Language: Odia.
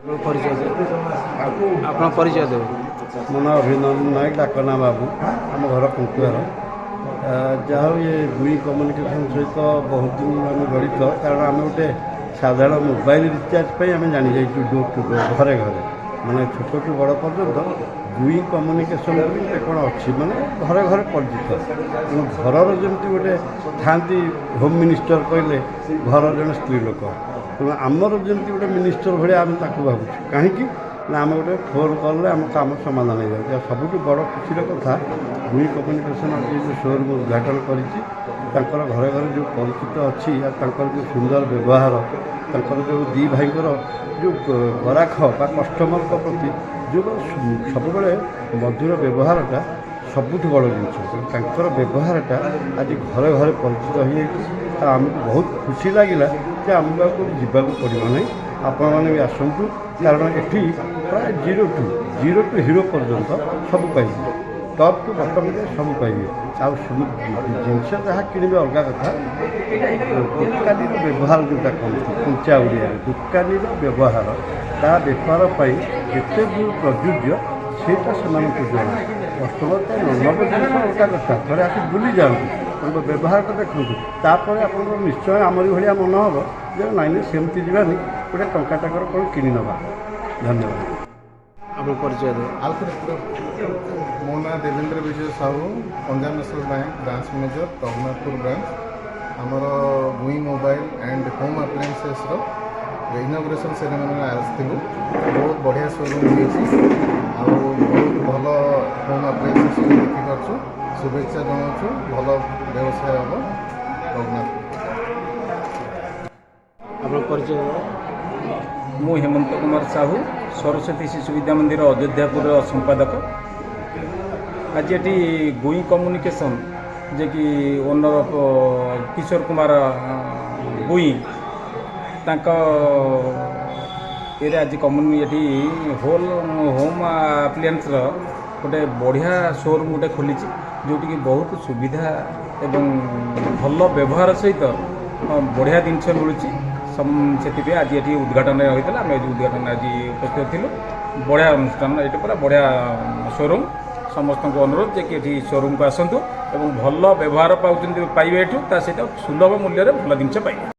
परिचय ଆପଣ ପରିଚୟ ଦେବେ। ମୋ ନାଁ ଅଭିନନ୍ଦନ ନାୟକ, ଡାକନା ବାବୁ। ଆମ ଘର କୁଙ୍କୁଆର। ଯାହା ହଉ ଏ ଦୁଇ କମ୍ୟୁନିକେସନ୍ ସହିତ ବହୁତ ଦିନ ଆମେ ଜଡ଼ିତ, କାରଣ ଆମେ ଗୋଟେ ସାଧାରଣ ମୋବାଇଲ ରିଚାର୍ଜ ପାଇଁ ଆମେ ଜାଣିଯାଇଛୁ ଡୋର୍ ଟୁ ଡୋର୍, ଘରେ ଘରେ, ମାନେ ଛୋଟଠୁ ବଡ଼ ପର୍ଯ୍ୟନ୍ତ ଦୁଇ କମ୍ୟୁନିକେସନ୍ ଗୋଟେ କ'ଣ ଅଛି, ମାନେ ଘରେ ଘରେ ପରିଚିତ। ତେଣୁ ଘରର ଯେମିତି ଗୋଟେ ଥାଆନ୍ତି ହୋମ୍ ମିନିଷ୍ଟର କହିଲେ ଘର ଜଣେ ସ୍ତ୍ରୀ ଲୋକ, ତେଣୁ ଆମର ଯେମିତି ଗୋଟେ ମିନିଷ୍ଟର ଭଳିଆ ଆମେ ତାକୁ ଭାବୁଛୁ। କାହିଁକି ନା ଆମେ ଗୋଟେ ଫୋନ୍ କଲେ ଆମ କାମ ସମାଧାନ ହେଇଯାଉଛି। ଆଉ ସବୁଠୁ ବଡ଼ ଖୁସିର କଥା, ଦୁଇ କମ୍ୟୁନିକେସନ୍ ଆଜି ଯେଉଁ ଶୋରୁମ୍ ଉଦ୍ଘାଟନ କରିଛି, ତାଙ୍କର ଘରେ ଘରେ ଯେଉଁ ପରିଚିତ ଅଛି, ଆଉ ତାଙ୍କର ଯେଉଁ ସୁନ୍ଦର ବ୍ୟବହାର, ତାଙ୍କର ଯେଉଁ ଦୁଇ ଭାଇଙ୍କର ଯେଉଁ ଗରାଖ ବା କଷ୍ଟମରଙ୍କ ପ୍ରତି ଯେଉଁ ସବୁବେଳେ ମଧୁର ବ୍ୟବହାରଟା ସବୁଠୁ ବଡ଼ ଜିନିଷ। ତାଙ୍କର ବ୍ୟବହାରଟା ଆଜି ଘରେ ଘରେ ପରିଚିତ ହୋଇଯାଇଛି। ଆଉ ଆମକୁ ବହୁତ ଖୁସି ଲାଗିଲା ଯେ ଆମକୁ ଆଉ କେଉଁଠି ଯିବାକୁ ପଡ଼ିବ ନାହିଁ। ଆପଣମାନେ ବି ଆସନ୍ତୁ, କାରଣ ଏଠି ପ୍ରାୟ ଜିରୋ ଟୁ ହିରୋ ପର୍ଯ୍ୟନ୍ତ ସବୁ ପାଇବେ, ଟପ୍ ଟୁ ବଟମ୍ ଯାଏ ସବୁ ପାଇବେ। ଆଉ ଜିନିଷ ଯାହା କିଣିବେ ଅଲଗା କଥା, ଦୋକାନୀର ବ୍ୟବହାର ଯେଉଁଟା କହନ୍ତି କଞ୍ଚା ଓଡ଼ିଆରେ, ଦୋକାନୀର ବ୍ୟବହାର, ତା ବେପାର ପାଇଁ କେତେ ଦୂର ପ୍ରଯୁଜ୍ୟ ସେଇଟା ସେମାନଙ୍କୁ ଜଣା। କଷ୍ଟମର ତ ନବ ଜିନିଷ ଅଲଗା କଥା, ଥରେ ଆସି ବୁଲି ଯାଆନ୍ତୁ, ତାଙ୍କ ବ୍ୟବହାରଟା ଦେଖନ୍ତୁ, ତାପରେ ଆପଣଙ୍କର ନିଶ୍ଚୟ ଆମରି ଭଳିଆ ମନ ହେବ ଯେ ନାଇଁ ସେମିତି ଯିବାନି, ଗୋଟେ ଟଙ୍କାଟାକର କ'ଣ କିଣି ନେବା। ଧନ୍ୟବାଦ। ଆପଣ ପରିଚୟ ଦେବେ। ମୋ ନାଁ Debendra Bijay Sahu, Punjab national bank branch manager, Raghunathpur branch. ଆମର ଗୁଇ ମୋବାଇଲ ଆଣ୍ଡ ହୋମ୍ ଆପ୍ଲାଏନ୍ସେସ୍ର ଇନଗ୍ରେସନ୍ ସେରେମନିରେ ଆସିଥିଲୁ। ବହୁତ ବଢ଼ିଆ ଶୋରୁମ୍ ହେଇଛି, ଆଉ ବହୁତ ଭଲ ହୋମ୍ ଆପ୍ଲାଏନ୍ସେସ୍ ଦେଖିପାରୁଛୁ। ଶୁଭେଚ୍ଛା ଜଣାଉଛୁ, ଭଲ ବ୍ୟବସାୟ ହେବ ରଘୁନାଥପୁର। ଆପଣ ପରିଚୟ ଦେବେ। ମୁଁ ହେମନ୍ତ କୁମାର ସାହୁ, ସରସ୍ୱତୀ ଶିଶୁ ବିଦ୍ୟା ମନ୍ଦିର ଅଯୋଧ୍ୟାପୁର ସମ୍ପାଦକ। ଆଜି ଏଠି ଗୁଇ କମ୍ୟୁନିକେସନ୍, ଯେ କି ଓନର କିଶୋର କୁମାର ଗୁଇ, ତାଙ୍କ ଏରେ ଆଜି ଏଠି ହୋମ୍ ଆପ୍ଲାଏନ୍ସର ଗୋଟେ ବଢ଼ିଆ ଶୋରୁମ୍ ଗୋଟେ ଖୋଲିଛି, ଯେଉଁଠିକି ବହୁତ ସୁବିଧା ଏବଂ ଭଲ ବ୍ୟବହାର ସହିତ ବଢ଼ିଆ ଜିନିଷ ମିଳୁଛି। ସେଥିପାଇଁ ଆଜି ଏଠି ଉଦ୍ଘାଟନ ହୋଇଥିଲା। ଆମେ ଆଜି ଉଦ୍ଘାଟନ ଆଜି ଉପସ୍ଥିତ ଥିଲୁ। ବଢ଼ିଆ ଅନୁଷ୍ଠାନ, ଏଠି ପୁରା ବଢ଼ିଆ ଶୋରୁମ୍। ସମସ୍ତଙ୍କୁ ଅନୁରୋଧ ଯେ କି ଏଠି ଶୋରୁମ୍କୁ ଆସନ୍ତୁ ଏବଂ ଭଲ ବ୍ୟବହାର ପାଇବେ ଏଠୁ, ତା ସହିତ ସୁଲଭ ମୂଲ୍ୟରେ ଭଲ ଜିନିଷ ପାଇବେ।